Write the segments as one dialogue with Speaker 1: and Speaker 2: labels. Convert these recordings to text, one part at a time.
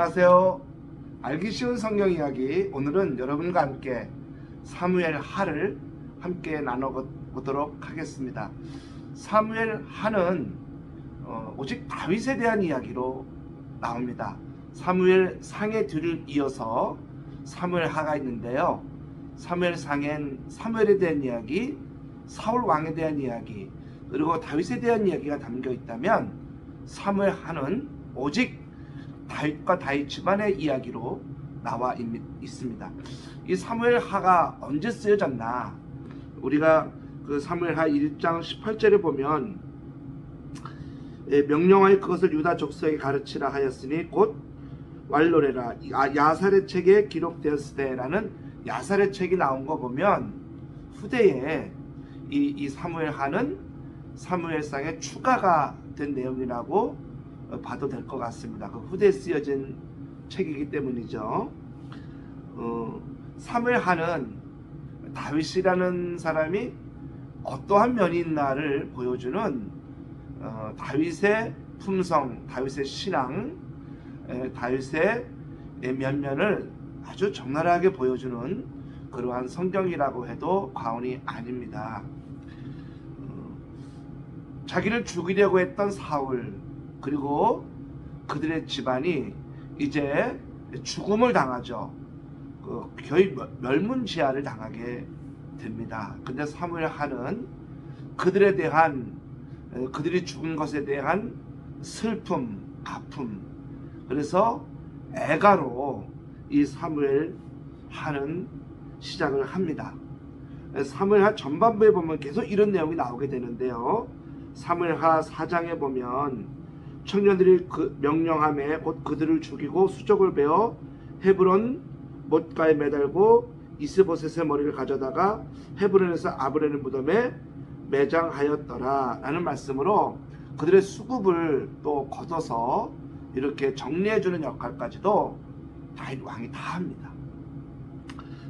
Speaker 1: 안녕하세요. 알기 쉬운 성경 이야기, 오늘은 여러분과 함께 사무엘 하를 함께 나눠보도록 하겠습니다. 사무엘 하는 오직 다윗에 대한 이야기로 나옵니다. 사무엘 상의 뒤를 이어서 사무엘 하가 있는데요. 사무엘 상엔 사무엘에 대한 이야기, 사울 왕에 대한 이야기, 그리고 다윗에 대한 이야기가 담겨 있다면, 사무엘 하는 오직 다윗과 다윗 집안의 이야기로 나와 있습니다. 이 사무엘 하가 언제 쓰여졌나? 우리가 그 사무엘 하 1장 18절에 보면, 명령하여 그것을 유다 족속에게 가르치라 하였으니 곧 왈로레라 야살의 책에 기록되었으되라는 야살의 책이 나온 거 보면, 후대에 이 사무엘 하는 사무엘상에 추가가 된 내용이라고 봐도 될 것 같습니다. 그 후대에 쓰여진 책이기 때문이죠. 사무엘 하는 다윗이라는 사람이 어떠한 면이 있나를 보여주는 다윗의 품성, 다윗의 신앙, 다윗의 면면을 아주 적나라하게 보여주는 그러한 성경이라고 해도 과언이 아닙니다. 자기를 죽이려고 했던 사울, 그리고 그들의 집안이 이제 죽음을 당하죠. 거의 멸문지화를 당하게 됩니다. 근데 사무엘 하는 그들에 대한, 그들이 죽은 것에 대한 슬픔, 아픔, 그래서 애가로 이 사무엘 하는 시작을 합니다. 사무엘 하 전반부에 보면 계속 이런 내용이 나오게 되는데요. 사무엘 하 4장에 보면 청년들이 그 명령함에 곧 그들을 죽이고 수족을 베어 헤브론 못가에 매달고 이스보셋의 머리를 가져다가 헤브론에서 아브넬의 무덤에 매장하였더라 라는 말씀으로 그들의 수급을 또 걷어서 이렇게 정리해주는 역할까지도 다윗 왕이 다 합니다.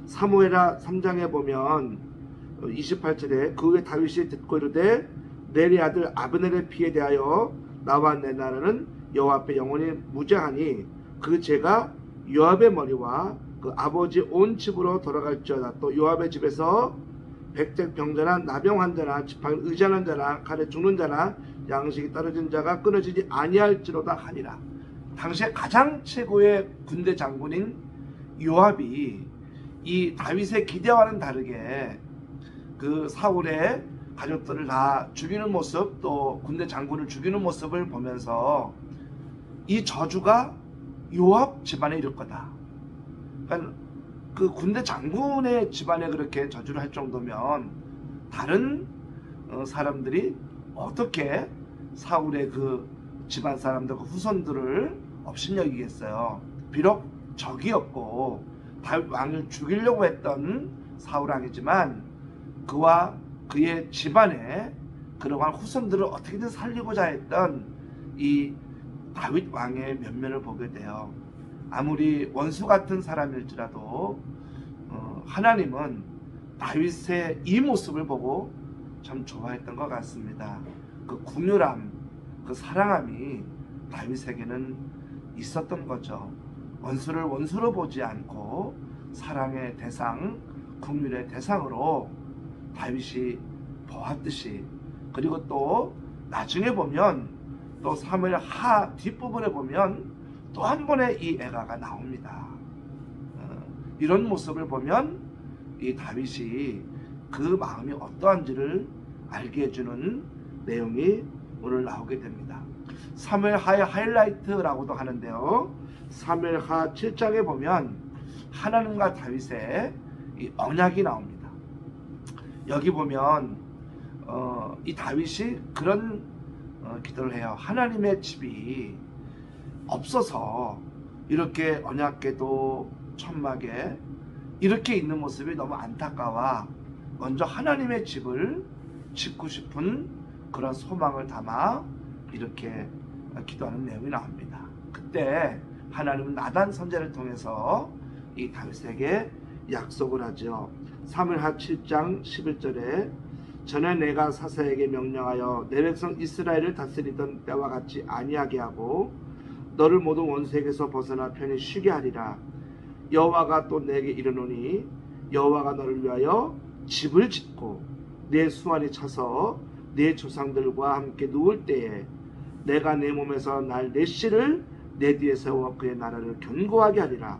Speaker 1: 사무엘하 3장에 보면 28절에 그 후에 다윗이 듣고 이르되 넬의 아들 아브넬의 피에 대하여 나와 내 나라는 여호와 앞에 영원히 무죄하니 그 죄가 요압의 머리와 그 아버지 온 집으로 돌아갈지어다. 또 요압의 집에서 백작병자나 나병 환자나 지팡이 의지하는 자나 칼에 죽는 자나 양식이 떨어진 자가 끊어지지 아니할지로다 하니라. 당시에 가장 최고의 군대 장군인 요압이 이 다윗의 기대와는 다르게 그 사울의 가족들을 다 죽이는 모습, 또 군대 장군을 죽이는 모습을 보면서 이 저주가 요압 집안에 이를 거다. 그러니까 그 군대 장군의 집안에 그렇게 저주를 할 정도면 다른 사람들이 어떻게 사울의 그 집안 사람들, 그 후손들을 업신여기겠어요. 비록 적이었고 다윗 왕을 죽이려고 했던 사울 왕이지만 그와 그의 집안에 그러한 후손들을 어떻게든 살리고자 했던 이 다윗 왕의 면면을 보게 돼요. 아무리 원수 같은 사람일지라도 하나님은 다윗의 이 모습을 보고 참 좋아했던 것 같습니다. 그 긍휼함, 그 사랑함이 다윗에게는 있었던 거죠. 원수를 원수로 보지 않고 사랑의 대상, 긍휼의 대상으로 다윗이 보았듯이, 그리고 또 나중에 보면 또 사무엘 하 뒷부분에 보면 또 한 번의 이 애가가 나옵니다. 이런 모습을 보면 이 다윗이 그 마음이 어떠한지를 알게 해주는 내용이 오늘 나오게 됩니다. 사무엘 하의 하이라이트라고도 하는데요. 사무엘 하 7장에 보면 하나님과 다윗의 이 언약이 나옵니다. 여기 보면 이 다윗이 그런 기도를 해요. 하나님의 집이 없어서 이렇게 언약궤도 천막에 이렇게 있는 모습이 너무 안타까워 먼저 하나님의 집을 짓고 싶은 그런 소망을 담아 이렇게 기도하는 내용이 나옵니다. 그때 하나님은 나단 선지자를 통해서 이 다윗에게 약속을 하죠. 사무엘 하 7장 11절에 전에 내가 사사에게 명령하여 내 백성 이스라엘을 다스리던 때와 같이 아니하게 하고 너를 모든 원수에게서 벗어나 편히 쉬게 하리라. 여호와가 또 내게 이르노니 여호와가 너를 위하여 집을 짓고 내 수완이 차서 내 조상들과 함께 누울 때에 내가 내 몸에서 날 내 씨를 내 뒤에 세워 그의 나라를 견고하게 하리라.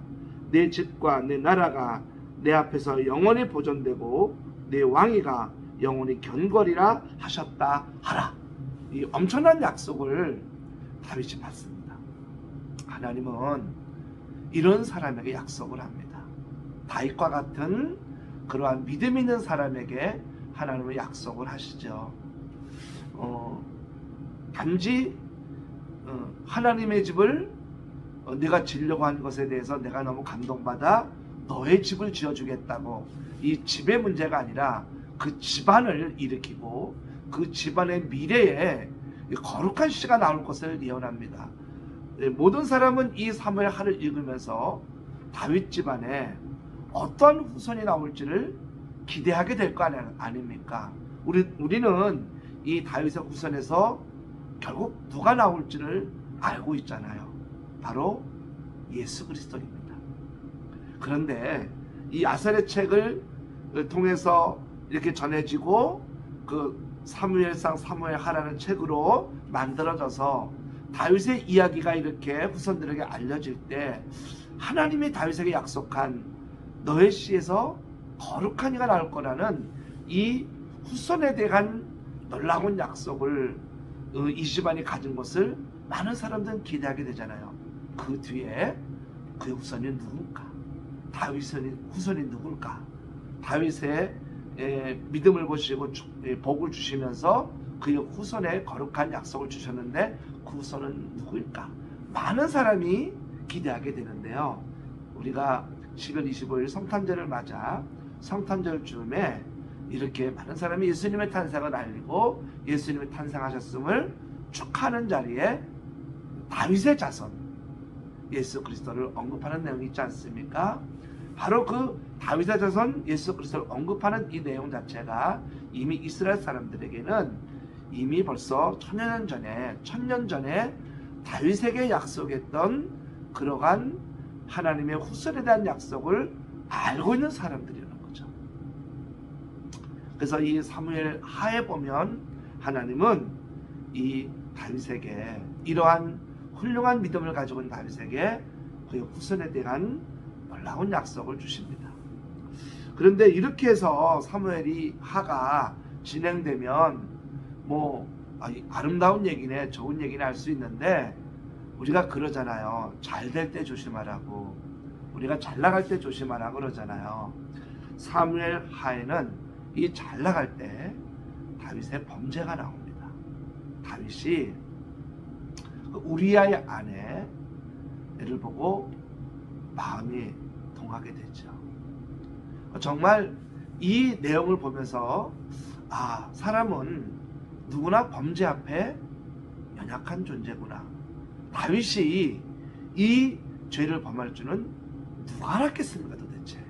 Speaker 1: 내 집과 내 나라가 내 앞에서 영원히 보존되고 내 왕위가 영원히 견고하리라 하셨다 하라. 이 엄청난 약속을 다윗이 받습니다. 하나님은 이런 사람에게 약속을 합니다. 다윗과 같은 그러한 믿음 있는 사람에게 하나님은 약속을 하시죠. 단지 하나님의 집을 네가 지으려고 한 것에 대해서 내가 너무 감동받아 너의 집을 지어주겠다고, 이 집의 문제가 아니라 그 집안을 일으키고 그 집안의 미래에 거룩한 씨가 나올 것을 예언합니다. 모든 사람은 이 사무엘 하를 읽으면서 다윗 집안에 어떤 후손이 나올지를 기대하게 될 거 아닙니까? 우리는 이 다윗의 후손에서 결국 누가 나올지를 알고 있잖아요. 바로 예수 그리스도입니다. 그런데 이 야살의 책을 통해서 이렇게 전해지고 그 사무엘상 사무엘 하라는 책으로 만들어져서 다윗의 이야기가 이렇게 후손들에게 알려질 때 하나님이 다윗에게 약속한 너의 씨에서 거룩한 이가 나올 거라는 이 후손에 대한 놀라운 약속을 이 집안이 가진 것을 많은 사람들은 기대하게 되잖아요. 그 뒤에 그의 후손이 누굴까? 다윗의 후손이 누굴까? 다윗의 믿음을 보시고 복을 주시면서 그의 후손에 거룩한 약속을 주셨는데 그 후손은 누구일까? 많은 사람이 기대하게 되는데요. 우리가 10월 25일 성탄절을 맞아 성탄절 즈음에 이렇게 많은 사람이 예수님의 탄생을 알리고 예수님이 탄생하셨음을 축하하는 자리에 다윗의 자손 예수 그리스도를 언급하는 내용이 있지 않습니까? 바로 그 다윗의 자손 예수 그리스도를 언급하는 이 내용 자체가 이미 이스라엘 사람들에게는 이미 벌써 천년 전에 다윗에게 약속했던 그러한 하나님의 후손에 대한 약속을 알고 있는 사람들이라는 거죠. 그래서 이 사무엘 하에 보면 하나님은 이 다윗에게 이러한 훌륭한 믿음을 가지고 있는 다윗에게 그의 후손에 대한 놀라운 약속을 주십니다. 그런데 이렇게 해서 사무엘이 하가 진행되면 아름다운 얘기네, 좋은 얘기네 할 수 있는데 우리가 그러잖아요. 잘 될 때 조심하라고, 우리가 잘 나갈 때 조심하라고 그러잖아요. 사무엘 하에는 이 잘 나갈 때 다윗의 범죄가 나옵니다. 다윗이 우리아의 아내를 보고 마음이 동하게 되죠. 정말 이 내용을 보면서 사람은 누구나 범죄 앞에 연약한 존재구나. 다윗이 이 죄를 범할 줄은 누가 알았겠습니까 도대체.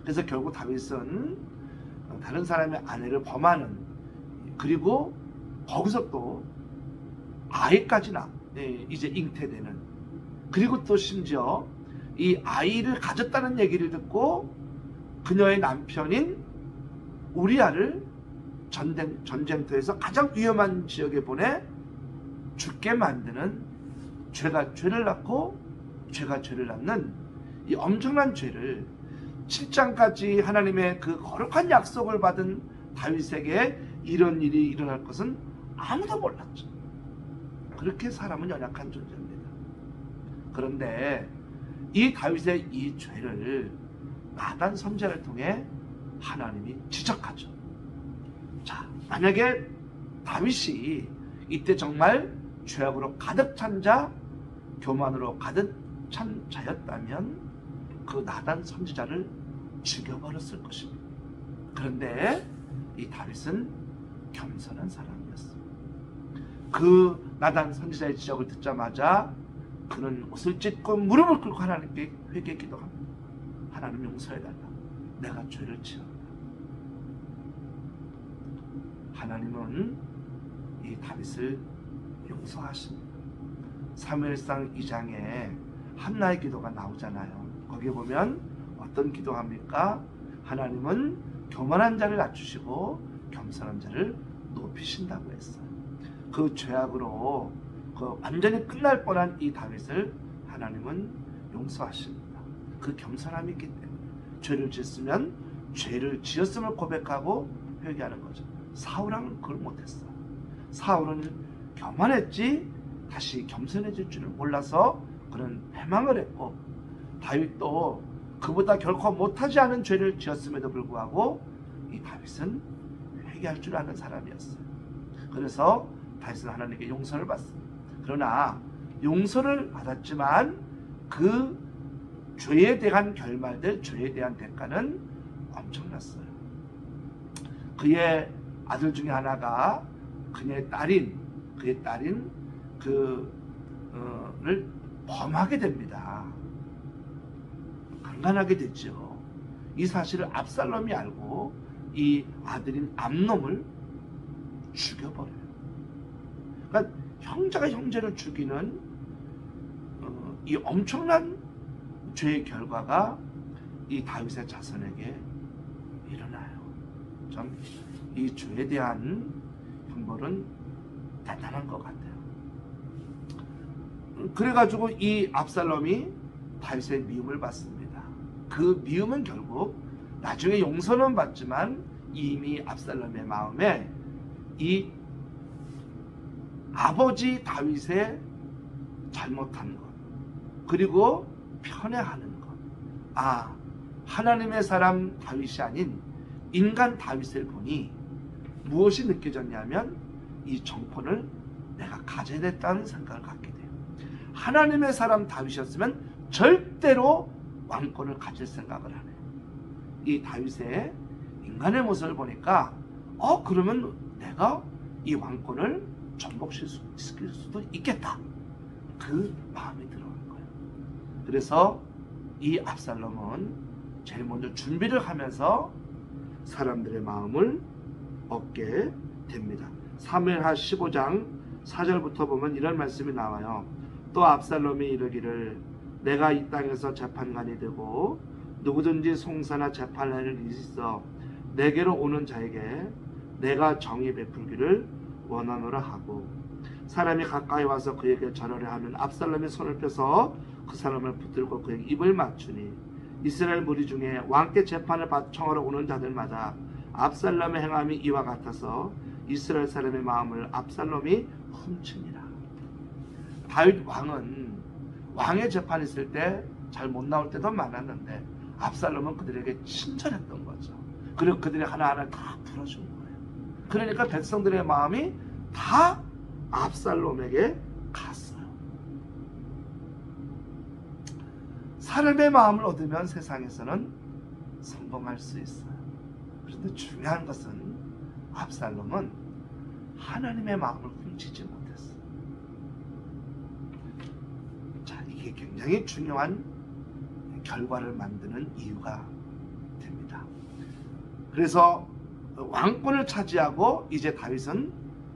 Speaker 1: 그래서 결국 다윗은 다른 사람의 아내를 범하는, 그리고 거기서 또 아이까지나 이제 잉태되는, 그리고 또 심지어 이 아이를 가졌다는 얘기를 듣고 그녀의 남편인 우리아를 전쟁터에서 가장 위험한 지역에 보내 죽게 만드는, 죄가 죄를 낳고 죄가 죄를 낳는 이 엄청난 죄를 7장까지 하나님의 그 거룩한 약속을 받은 다윗에게 이런 일이 일어날 것은 아무도 몰랐죠. 그렇게 사람은 연약한 존재입니다. 그런데 이 다윗의 이 죄를 나단 선지자를 통해 하나님이 지적하죠. 자, 만약에 다윗이 이때 정말 죄악으로 가득 찬 자, 교만으로 가득 찬 자였다면 그 나단 선지자를 죽여버렸을 것입니다. 그런데 이 다윗은 겸손한 사람이었습니다. 그 나단 선지자의 지적을 듣자마자 그는 옷을 찢고 무릎을 꿇고 하나님께 회개 기도합니다. 하나님 용서해달라. 내가 죄를 지었다. 하나님은 이 다윗을 용서하십니다. 사무엘상 2장에 한나의 기도가 나오잖아요. 거기 보면 어떤 기도합니까? 하나님은 교만한 자를 낮추시고 겸손한 자를 높이신다고 했어요. 그 죄악으로 완전히 끝날 뻔한 이 다윗을 하나님은 용서하십니다. 그 겸손함이 있기 때문에 죄를 지었으면 죄를 지었음을 고백하고 회개하는 거죠. 사울은 그걸 못했어. 사울은 교만했지 다시 겸손해질 줄을 몰라서 그는 패망을 했고, 다윗도 그보다 결코 못하지 않은 죄를 지었음에도 불구하고 이 다윗은 회개할 줄 아는 사람이었어요. 그래서 다윗은 하나님께 용서를 받습니다. 그러나 용서를 받았지만 그 죄에 대한 결말들, 죄에 대한 대가는 엄청났어요. 그의 아들 중에 하나가 그의 딸인 를 범하게 됩니다. 강간하게 됐죠. 이 사실을 압살롬이 알고 이 아들인 암놈을 죽여버려요. 그러니까 형제가 형제를 죽이는 이 엄청난 죄의 결과가 이 다윗의 자손에게 일어나요. 참 이 죄에 대한 형벌은 대단한 것 같아요. 그래가지고 이 압살롬이 다윗의 미움을 받습니다. 그 미움은 결국 나중에 용서는 받지만 이미 압살롬의 마음에 이 아버지 다윗의 잘못한 것, 그리고 편애하는 것, 하나님의 사람 다윗이 아닌 인간 다윗을 보니 무엇이 느껴졌냐면 이 정권을 내가 가져야 됐다는 생각을 갖게 돼요. 하나님의 사람 다윗이었으면 절대로 왕권을 가질 생각을 하네요. 이 다윗의 인간의 모습을 보니까 그러면 내가 이 왕권을 전복시킬 수도 있겠다. 그 마음이 들어온 거예요. 그래서 이 압살롬은 제일 먼저 준비를 하면서 사람들의 마음을 얻게 됩니다. 사무엘하 15장 4절부터 보면 이런 말씀이 나와요. 또 압살롬이 이르기를 내가 이 땅에서 재판관이 되고 누구든지 송사나 재판할 일이 있어 내게로 오는 자에게 내가 정의 베풀기를 원하노라 하고, 사람이 가까이 와서 그에게 절하려 하면 압살롬이 손을 펴서 그 사람을 붙들고 그에게 입을 맞추니, 이스라엘 무리 중에 왕께 재판을 청하러 오는 자들마다 압살롬의 행함이 이와 같아서 이스라엘 사람의 마음을 압살롬이 훔치니라. 다윗 왕은 왕의 재판 있을 때 잘 못 나올 때도 많았는데 압살롬은 그들에게 친절했던 거죠. 그리고 그들이 하나하나 다 풀어준 거예요. 그러니까 백성들의 마음이 다 압살롬에게 갔어요. 사람의 마음을 얻으면 세상에서는 성공할 수 있어요. 그런데 중요한 것은 압살롬은 하나님의 마음을 훔치지 못했어요. 자, 이게 굉장히 중요한 결과를 만드는 이유가 됩니다. 그래서 왕권을 차지하고 이제 다윗은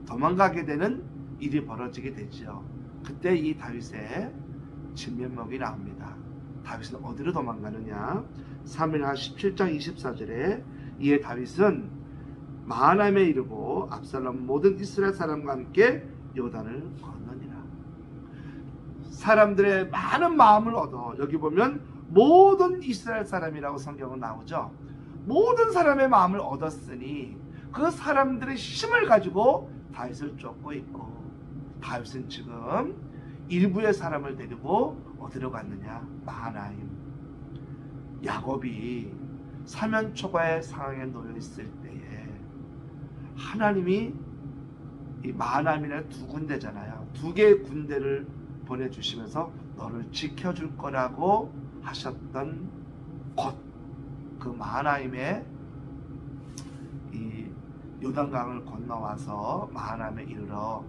Speaker 1: 도망가게 되는 일이 벌어지게 되죠. 그때 이 다윗의 진면목이 나옵니다. 다윗은 어디로 도망가느냐? 사무엘하 17장 24절에 이에 다윗은 마하나임에 이르고 압살롬 모든 이스라엘 사람과 함께 요단을 건너니라. 사람들의 많은 마음을 얻어, 여기 보면 모든 이스라엘 사람이라고 성경은 나오죠. 모든 사람의 마음을 얻었으니 그 사람들의 힘을 가지고 다윗을 쫓고 있고, 다윗은 지금 일부의 사람을 데리고 어디로 갔느냐? 마하나임. 야곱이 사면초가의 상황에 놓여 있을 때에 하나님이 이 마하나임이라는 두 군대잖아요. 두 개의 군대를 보내주시면서 너를 지켜줄 거라고 하셨던 곳, 그 마하나임의 이 요단강을 건너와서 마하나임에 이르러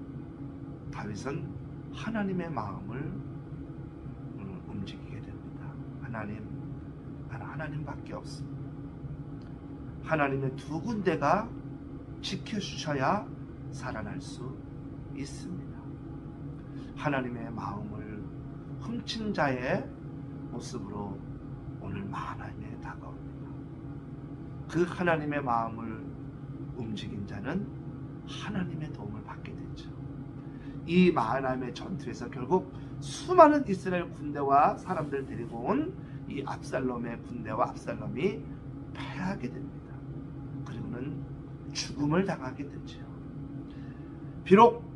Speaker 1: 다윗은 하나님의 마음을 움직이게 됩니다. 나는 하나님밖에 없습니다. 하나님의 두 군대가 지켜주셔야 살아날 수 있습니다. 하나님의 마음을 훔친 자의 모습으로 오늘 마하나임에 다가옵니다. 그 하나님의 마음을 움직인 자는 하나님의 도움을 받게 되죠. 이 마하나임의 전투에서 결국 수많은 이스라엘 군대와 사람들을 데리고 온 이 압살롬의 군대와 압살롬이 패하게 됩니다. 그리고는 죽음을 당하게 되죠. 비록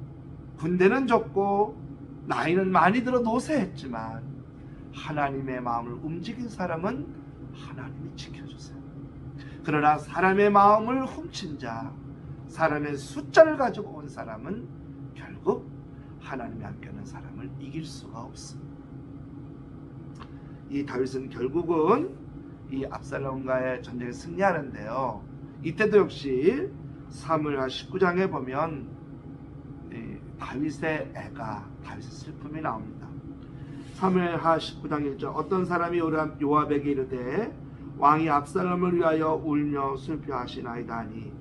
Speaker 1: 군대는 적고 나이는 많이 들어 노쇠했지만 하나님의 마음을 움직인 사람은 하나님이 지켜주세요. 그러나 사람의 마음을 훔친 자, 사람의 숫자를 가지고 온 사람은 결국 하나님이 함께하는 사람을 이길 수가 없습니다. 이 다윗은 결국은 이 압살롬과의 전쟁에 승리하는데요. 이때도 역시 사무엘하 19장에 보면 다윗의 애가, 다윗의 슬픔이 나옵니다. 사무엘하 19장 1절 어떤 사람이 요압에게 이르되 왕이 압살롬을 위하여 울며 슬퍼하시나이다 하니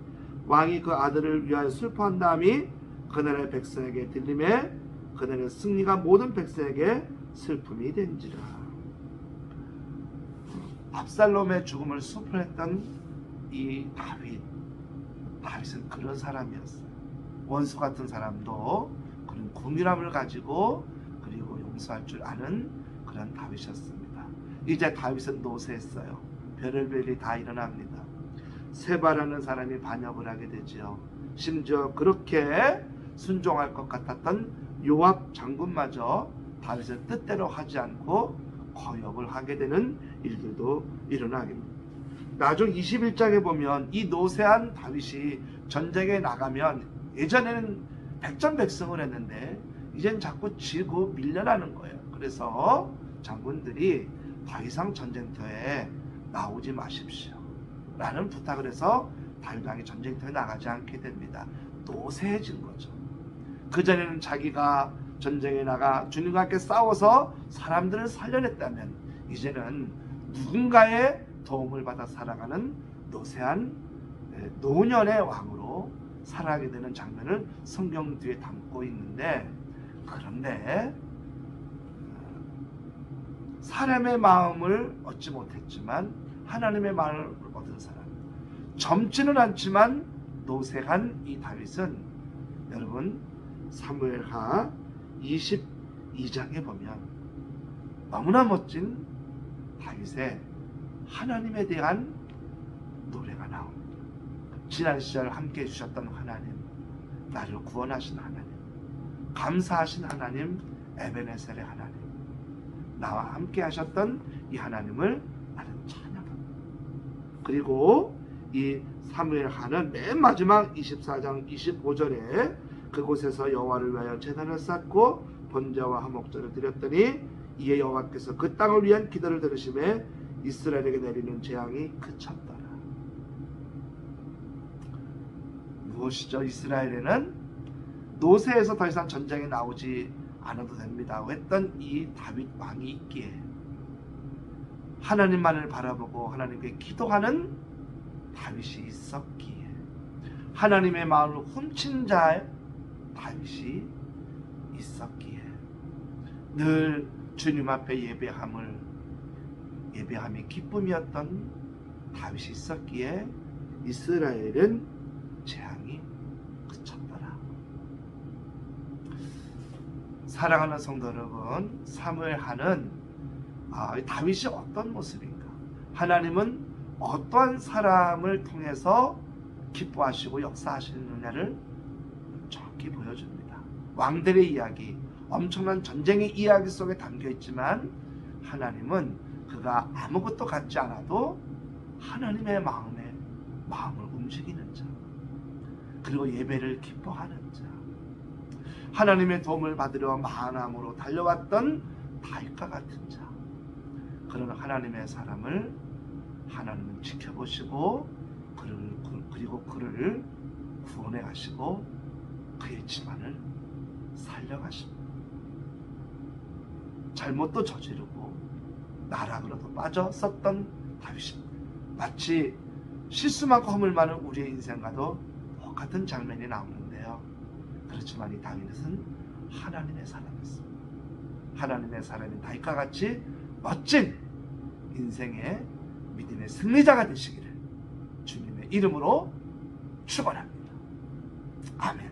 Speaker 1: 왕이 그 아들을 위하여 슬퍼한다함이 그날의 백성에게 들림에 그날의 승리가 모든 백성에게 슬픔이 된지라. 압살롬의 죽음을 수풀했던 이 다윗은 그런 사람이었어요. 원수 같은 사람도 그런 공유함을 가지고 그리고 용서할 줄 아는 그런 다윗이었습니다. 이제 다윗은 노쇠했어요. 별의별 일이 다 일어납니다. 세바라는 사람이 반역을 하게 되지요. 심지어 그렇게 순종할 것 같았던 요압 장군마저 다윗의 뜻대로 하지 않고 거역을 하게 되는 일들도 일어나게 됩니다. 나중 21장에 보면 이 노쇠한 다윗이 전쟁에 나가면 예전에는 백전백승을 했는데 이젠 자꾸 지고 밀려나는 거예요. 그래서 장군들이 더 이상 전쟁터에 나오지 마십시오 라는 부탁을 해서 다윗왕이 전쟁터에 나가지 않게 됩니다. 노쇠해진 거죠. 그전에는 자기가 전쟁에 나가 주님과 함께 싸워서 사람들을 살려냈다면 이제는 누군가의 도움을 받아 살아가는 노쇠한 노년의 왕으로 살아가게 되는 장면을 성경 뒤에 담고 있는데, 그런데 사람의 마음을 얻지 못했지만 하나님의 마음을 얻은 사람, 젊지는 않지만 노쇠한 이 다윗은 여러분 사무엘하 22장에 보면 너무나 멋진 다윗의 하나님에 대한 노래가 나옵니다. 지난 시절 함께 해주셨던 하나님, 나를 구원하신 하나님, 감사하신 하나님, 에베네셀의 하나님, 나와 함께 하셨던 이 하나님을 나는 찬양합니다. 그리고 이 사무엘하는 맨 마지막 24장 25절에 그곳에서 여호와를 위하여 제단을 쌓고 번제와 화목제를 드렸더니 이에 여호와께서 그 땅을 위한 기도를 들으심에 이스라엘에게 내리는 재앙이 그쳤더라. 무엇이죠? 이스라엘에는 노쇠에서 더 이상 전쟁에 나오지 않아도 됩니다 했던 이 다윗 왕이 있기에, 하나님만을 바라보고 하나님께 기도하는 다윗이 있었기에, 하나님의 마음을 훔친 자의 다윗이 있었기에, 늘 주님 앞에 예배함이 기쁨이었던 다윗이 있었기에 이스라엘은 재앙이 그쳤더라. 사랑하는 성도 여러분, 사무엘하는 다윗이 어떤 모습인가, 하나님은 어떠한 사람을 통해서 기뻐하시고 역사하시느냐를 정확히 보여줍니다. 왕들의 이야기, 엄청난 전쟁의 이야기 속에 담겨 있지만 하나님은 그가 아무것도 갖지 않아도 하나님의 마음을 움직이는 자, 그리고 예배를 기뻐하는 자, 하나님의 도움을 받으려 마음으로 달려왔던 다윗과 같은 자, 그런 하나님의 사람을 하나님은 지켜보시고 그리고 그를 구원해 가시고 그의 집안을 살려가십니다. 잘못도 저지르고 나락으로도 빠졌었던 다윗입니다. 마치 실수 많고 허물 많은 우리의 인생과도 똑같은 장면이 나오는데요. 그렇지만 이 다윗은 하나님 하나님의 사람이었습니다. 하나님의 사람인 다윗과 같이 멋진 인생의 믿음의 승리자가 되시기를 주님의 이름으로 축원합니다. 아멘.